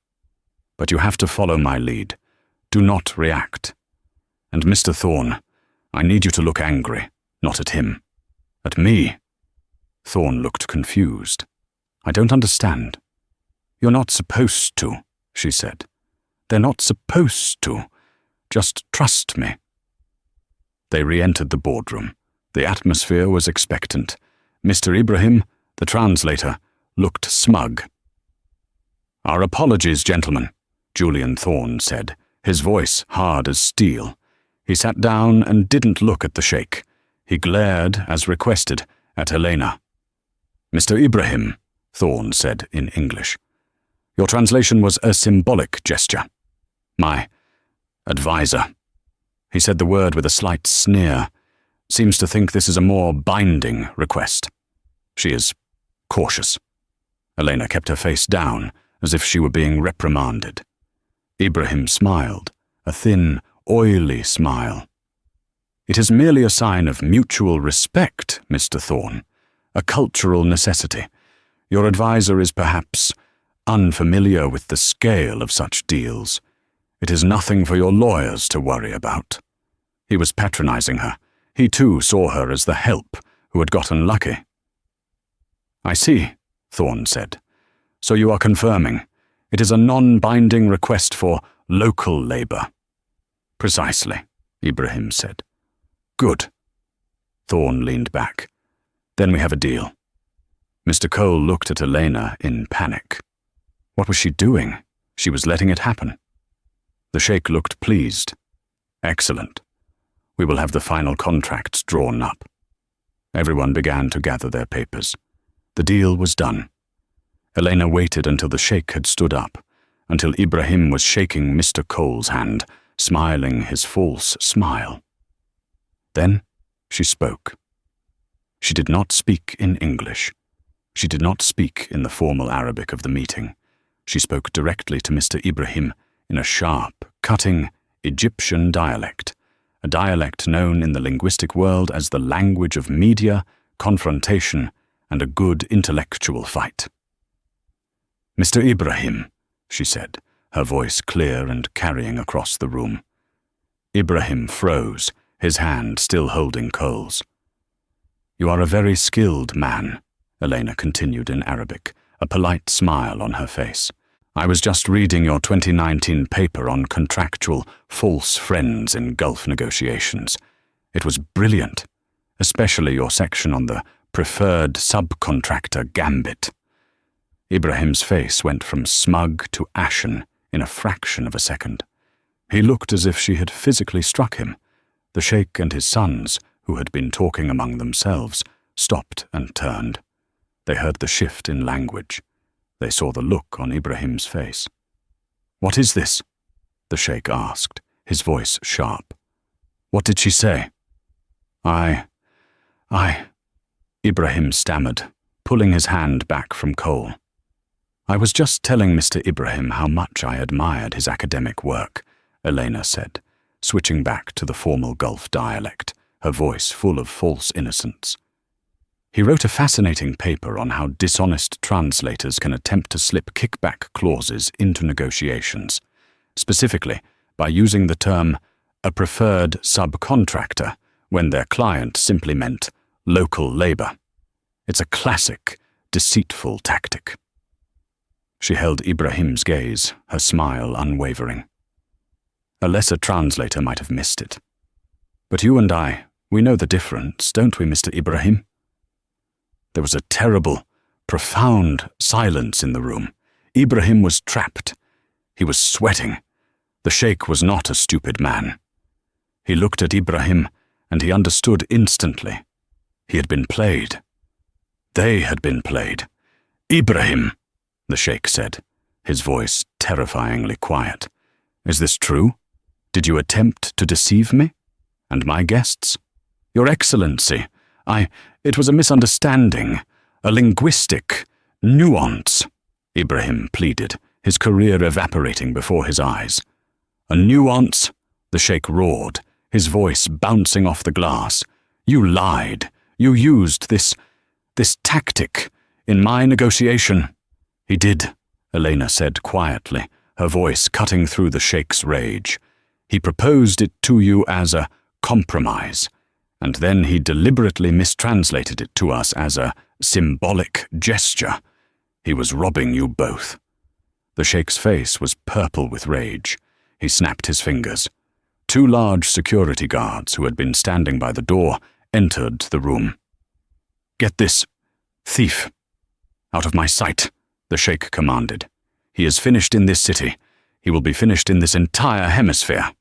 but you have to follow my lead. Do not react. And Mr. Thorne, I need you to look angry, not at him. At me. Thorne looked confused. I don't understand. You're not supposed to, she said. They're not supposed to. Just trust me. They re-entered the boardroom. The atmosphere was expectant. Mr. Ibrahim, the translator, looked smug. Our apologies, gentlemen, Julian Thorne said, his voice hard as steel. He sat down and didn't look at the sheikh. He glared, as requested, at Elena. Mr. Ibrahim, Thorne said in English, your translation was a symbolic gesture. My advisor. He said the word with a slight sneer. Seems to think this is a more binding request. She is cautious. Elena kept her face down, as if she were being reprimanded. Ibrahim smiled, a thin, oily smile. It is merely a sign of mutual respect, Mr. Thorne, a cultural necessity. Your advisor is perhaps unfamiliar with the scale of such deals. It is nothing for your lawyers to worry about. He was patronizing her. He too saw her as the help who had gotten lucky. I see, Thorne said. So you are confirming. It is a non-binding request for local labor. Precisely, Ibrahim said. Good. Thorne leaned back. Then we have a deal. Mr. Cole looked at Elena in panic. What was she doing? She was letting it happen. The sheikh looked pleased. Excellent. We will have the final contracts drawn up. Everyone began to gather their papers. The deal was done. Elena waited until the sheikh had stood up, until Ibrahim was shaking Mr. Cole's hand, smiling his false smile. Then she spoke. She did not speak in English. She did not speak in the formal Arabic of the meeting. She spoke directly to Mr. Ibrahim in a sharp, cutting Egyptian dialect, a dialect known in the linguistic world as the language of media, confrontation, and a good intellectual fight. Mr. Ibrahim, she said, her voice clear and carrying across the room. Ibrahim froze, his hand still holding Cole's. You are a very skilled man, Elena continued in Arabic, a polite smile on her face. I was just reading your 2019 paper on contractual false friends in Gulf negotiations. It was brilliant, especially your section on the preferred subcontractor gambit. Ibrahim's face went from smug to ashen in a fraction of a second. He looked as if she had physically struck him. The sheikh and his sons, who had been talking among themselves, stopped and turned. They heard the shift in language. They saw the look on Ibrahim's face. What is this? The sheikh asked, his voice sharp. What did she say? Ibrahim stammered, pulling his hand back from Cole. "I was just telling Mr. Ibrahim how much I admired his academic work," Elena said, switching back to the formal Gulf dialect, her voice full of false innocence. "He wrote a fascinating paper on how dishonest translators can attempt to slip kickback clauses into negotiations, specifically by using the term a preferred subcontractor when their client simply meant local labor. It's a classic, deceitful tactic." She held Ibrahim's gaze, her smile unwavering. "A lesser translator might have missed it. But you and I, we know the difference, don't we, Mr. Ibrahim?" There was a terrible, profound silence in the room. Ibrahim was trapped. He was sweating. The sheikh was not a stupid man. He looked at Ibrahim, and he understood instantly. He had been played. They had been played. "Ibrahim," the sheikh said, his voice terrifyingly quiet. "Is this true? Did you attempt to deceive me? And my guests? Your Excellency, it was a misunderstanding, a linguistic nuance," Ibrahim pleaded, his career evaporating before his eyes. "A nuance?" the sheikh roared, his voice bouncing off the glass. "You lied. You used this tactic in my negotiation." "He did," Elena said quietly, her voice cutting through the sheikh's rage. "He proposed it to you as a compromise, and then he deliberately mistranslated it to us as a symbolic gesture. He was robbing you both." The sheikh's face was purple with rage. He snapped his fingers. 2 large security guards who had been standing by the door entered the room. "Get this thief out of my sight," the sheikh commanded. "He is finished in this city. He will be finished in this entire hemisphere."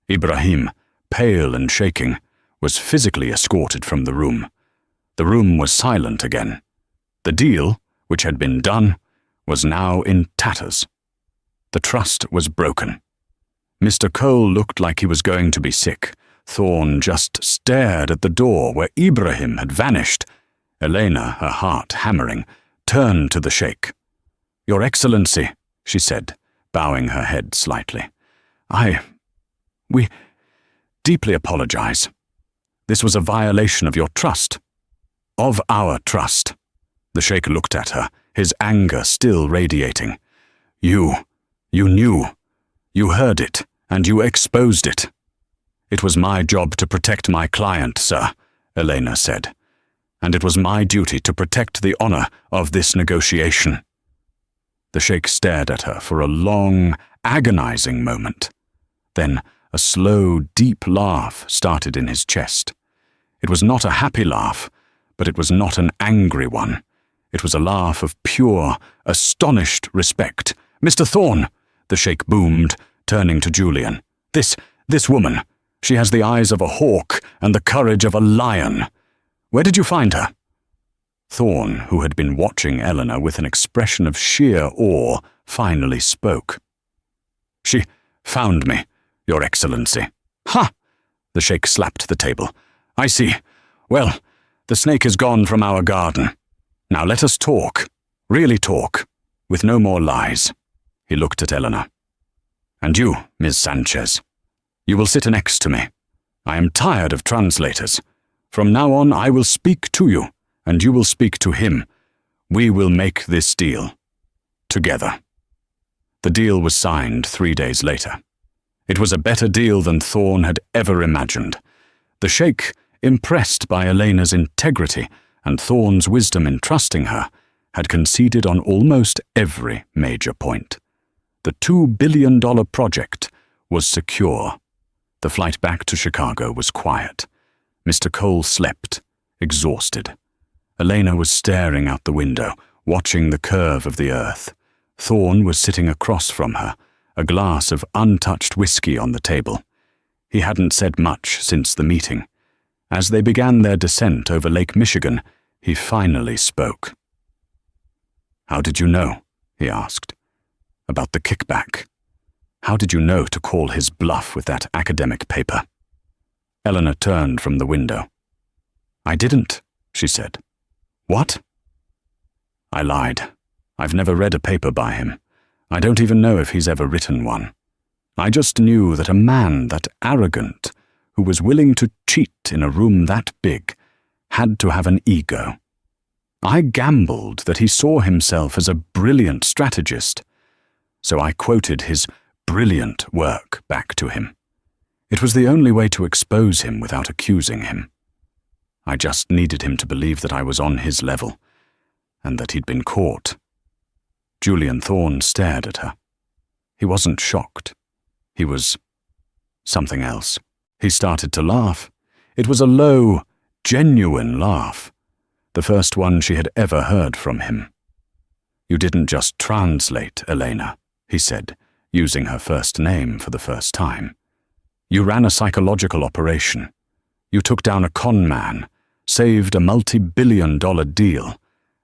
Ibrahim, pale and shaking, was physically escorted from the room. The room was silent again. The deal, which had been done, was now in tatters. The trust was broken. Mr. Cole looked like he was going to be sick. Thorne just stared at the door where Ibrahim had vanished. Elena, her heart hammering, turned to the sheikh. "Your Excellency," she said, bowing her head slightly. We deeply apologize. This was a violation of your trust. Of our trust." The sheikh looked at her, his anger still radiating. You knew. You heard it, and you exposed it." "It was my job to protect my client, sir," Elena said. "And it was my duty to protect the honor of this negotiation." The sheikh stared at her for a long, agonizing moment. Then a slow, deep laugh started in his chest. It was not a happy laugh, but it was not an angry one. It was a laugh of pure, astonished respect. "Mr. Thorne," the sheikh boomed, turning to Julian. This woman, she has the eyes of a hawk and the courage of a lion. Where did you find her?" Thorne, who had been watching Eleanor with an expression of sheer awe, finally spoke. "She found me, Your Excellency." "Ha!" The sheikh slapped the table. "I see. Well, the snake is gone from our garden. Now let us talk, really talk, with no more lies." He looked at Eleanor. "And you, Ms. Sanchez, you will sit next to me. I am tired of translators. From now on I will speak to you, and you will speak to him. We will make this deal. Together." The deal was signed 3 days later. It was a better deal than Thorne had ever imagined. The sheikh, impressed by Elena's integrity and Thorne's wisdom in trusting her, had conceded on almost every major point. The $2 billion project was secure. The flight back to Chicago was quiet. Mr. Cole slept, exhausted. Elena was staring out the window, watching the curve of the earth. Thorne was sitting across from her, a glass of untouched whiskey on the table. He hadn't said much since the meeting. As they began their descent over Lake Michigan, he finally spoke. "How did you know?" he asked. "About the kickback. How did you know to call his bluff with that academic paper?" Eleanor turned from the window. "I didn't," she said. What? I lied. I've never read a paper by him. I don't even know if he's ever written one. I just knew that a man that arrogant, who was willing to cheat in a room that big, had to have an ego. I gambled that he saw himself as a brilliant strategist, so I quoted his brilliant work back to him. It was the only way to expose him without accusing him. I just needed him to believe that I was on his level, and that he'd been caught. Julian Thorne stared at her. He wasn't shocked. He was something else. He started to laugh. It was a low, genuine laugh, the first one she had ever heard from him. You didn't just translate, Elena, he said, using her first name for the first time. You ran a psychological operation. You took down a con man, saved a multi-billion-dollar deal,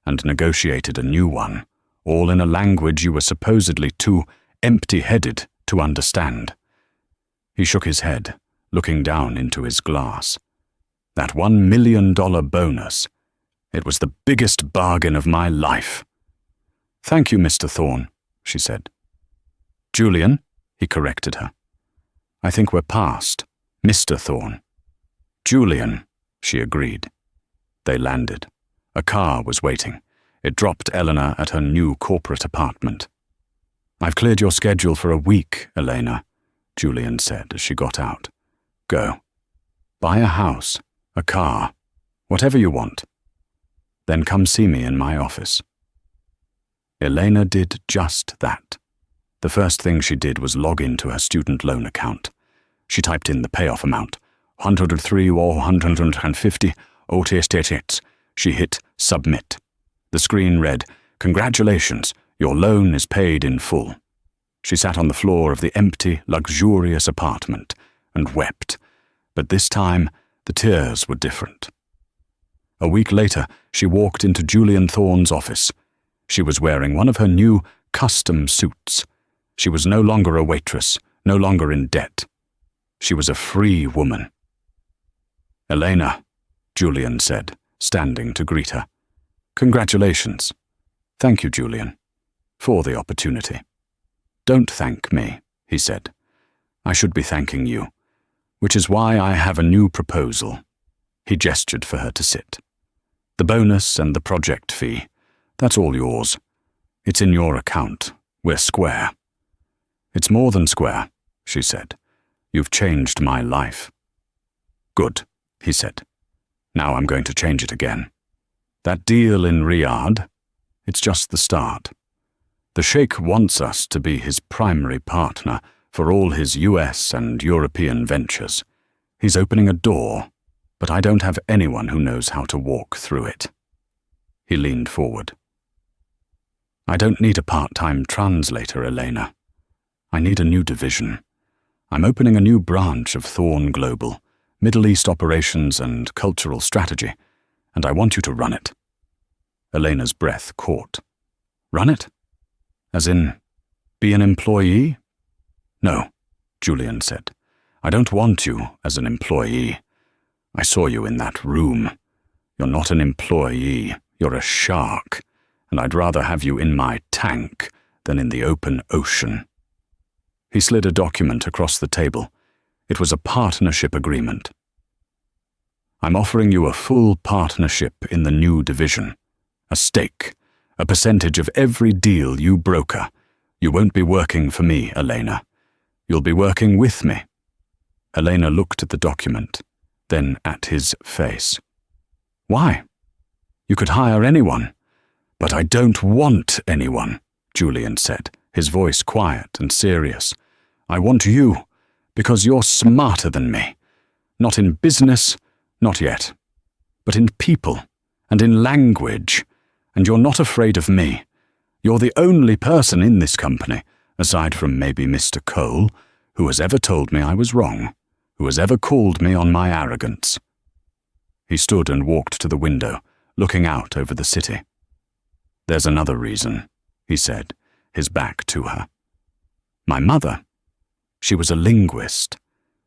and negotiated a new one, all in a language you were supposedly too empty-headed to understand. He shook his head, looking down into his glass. That $1 million bonus. It was the biggest bargain of my life. Thank you, Mr. Thorne, she said. Julian, he corrected her. I think we're past Mr. Thorne. Julian, she agreed. They landed. A car was waiting. It dropped Eleanor at her new corporate apartment. I've cleared your schedule for a week, Elena, Julian said as she got out. Go. Buy a house, a car, whatever you want. Then come see me in my office. Elena did just that. The first thing she did was log into her student loan account. She typed in the payoff amount, 103 or 150 OTSTHs. She hit submit. The screen read, Congratulations, your loan is paid in full. She sat on the floor of the empty, luxurious apartment and wept, but this time the tears were different. A week later, she walked into Julian Thorne's office. She was wearing one of her new custom suits. She was no longer a waitress, no longer in debt. She was a free woman. Elena, Julian said, standing to greet her. Congratulations. Thank you, Julian, for the opportunity. Don't thank me, he said. I should be thanking you, which is why I have a new proposal. He gestured for her to sit. The bonus and the project fee, that's all yours. It's in your account. We're square. It's more than square, she said. You've changed my life. Good, he said. Now I'm going to change it again. That deal in Riyadh, it's just the start. The Sheikh wants us to be his primary partner for all his US and European ventures. He's opening a door, but I don't have anyone who knows how to walk through it. He leaned forward. I don't need a part-time translator, Elena. I need a new division. I'm opening a new branch of Thorne Global, Middle East operations and cultural strategy, and I want you to run it. Elena's breath caught. Run it? As in, be an employee? No, Julian said. I don't want you as an employee. I saw you in that room. You're not an employee, you're a shark, and I'd rather have you in my tank than in the open ocean. He slid a document across the table. It was a partnership agreement. I'm offering you a full partnership in the new division. A stake, a percentage of every deal you broker. You won't be working for me, Elena. You'll be working with me. Elena looked at the document, then at his face. Why? You could hire anyone. But I don't want anyone, Julian said, his voice quiet and serious. I want you, because you're smarter than me. Not in business, not yet, but in people and in language. And you're not afraid of me. You're the only person in this company, aside from maybe Mr. Cole, who has ever told me I was wrong, who has ever called me on my arrogance. He stood and walked to the window, looking out over the city. There's another reason, he said, his back to her. My mother. She was a linguist.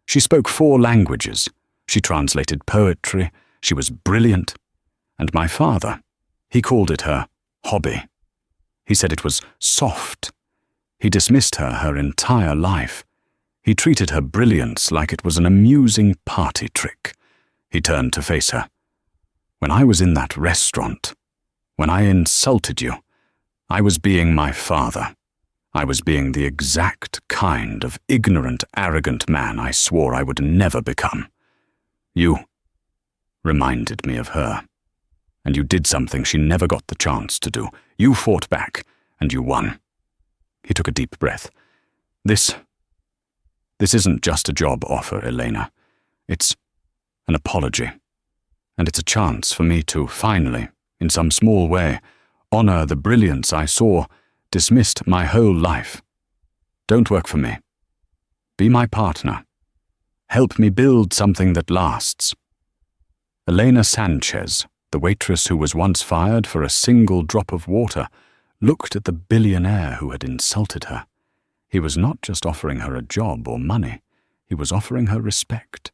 She spoke 4 languages. She translated poetry. She was brilliant. And my father, he called it her hobby. He said it was soft. He dismissed her entire life. He treated her brilliance like it was an amusing party trick. He turned to face her. When I was in that restaurant, when I insulted you, I was being my father. I was being the exact kind of ignorant, arrogant man I swore I would never become. You reminded me of her. And you did something she never got the chance to do. You fought back, and you won. He took a deep breath. This isn't just a job offer, Elena. It's an apology. And it's a chance for me to finally, in some small way, honor the brilliance I saw dismissed my whole life. Don't work for me. Be my partner. Help me build something that lasts. Elena Sanchez, the waitress who was once fired for a single drop of water, looked at the billionaire who had insulted her. He was not just offering her a job or money, he was offering her respect.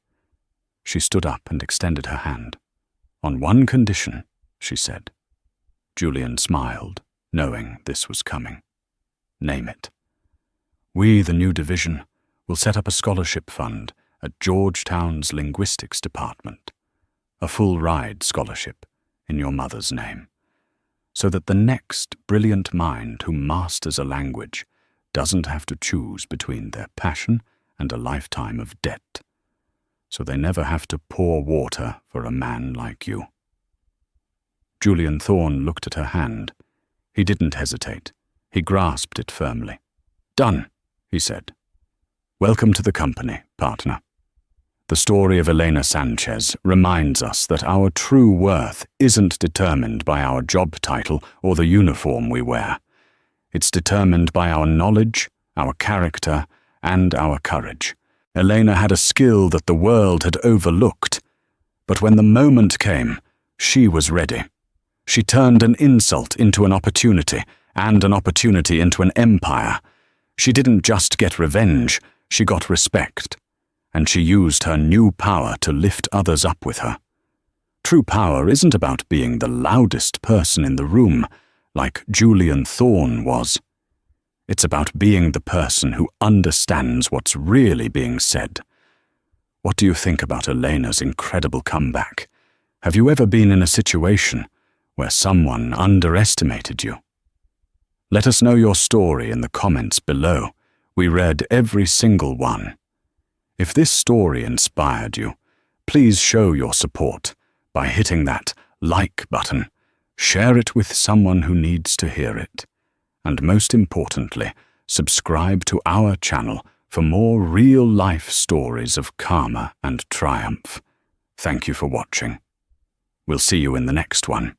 She stood up and extended her hand. On one condition, she said. Julian smiled, knowing this was coming. Name it. We, the new division, will set up a scholarship fund at Georgetown's linguistics department. A full-ride scholarship in your mother's name, so that the next brilliant mind who masters a language doesn't have to choose between their passion and a lifetime of debt, so they never have to pour water for a man like you. Julian Thorne looked at her hand. He didn't hesitate. He grasped it firmly. Done, he said. Welcome to the company, partner. The story of Elena Sanchez reminds us that our true worth isn't determined by our job title or the uniform we wear. It's determined by our knowledge, our character, and our courage. Elena had a skill that the world had overlooked, but when the moment came, she was ready. She turned an insult into an opportunity, and an opportunity into an empire. She didn't just get revenge, she got respect. And she used her new power to lift others up with her. True power isn't about being the loudest person in the room, like Julian Thorne was. It's about being the person who understands what's really being said. What do you think about Elena's incredible comeback? Have you ever been in a situation where someone underestimated you? Let us know your story in the comments below. We read every single one. If this story inspired you, please show your support by hitting that like button. Share it with someone who needs to hear it. And most importantly, subscribe to our channel for more real-life stories of karma and triumph. Thank you for watching. We'll see you in the next one.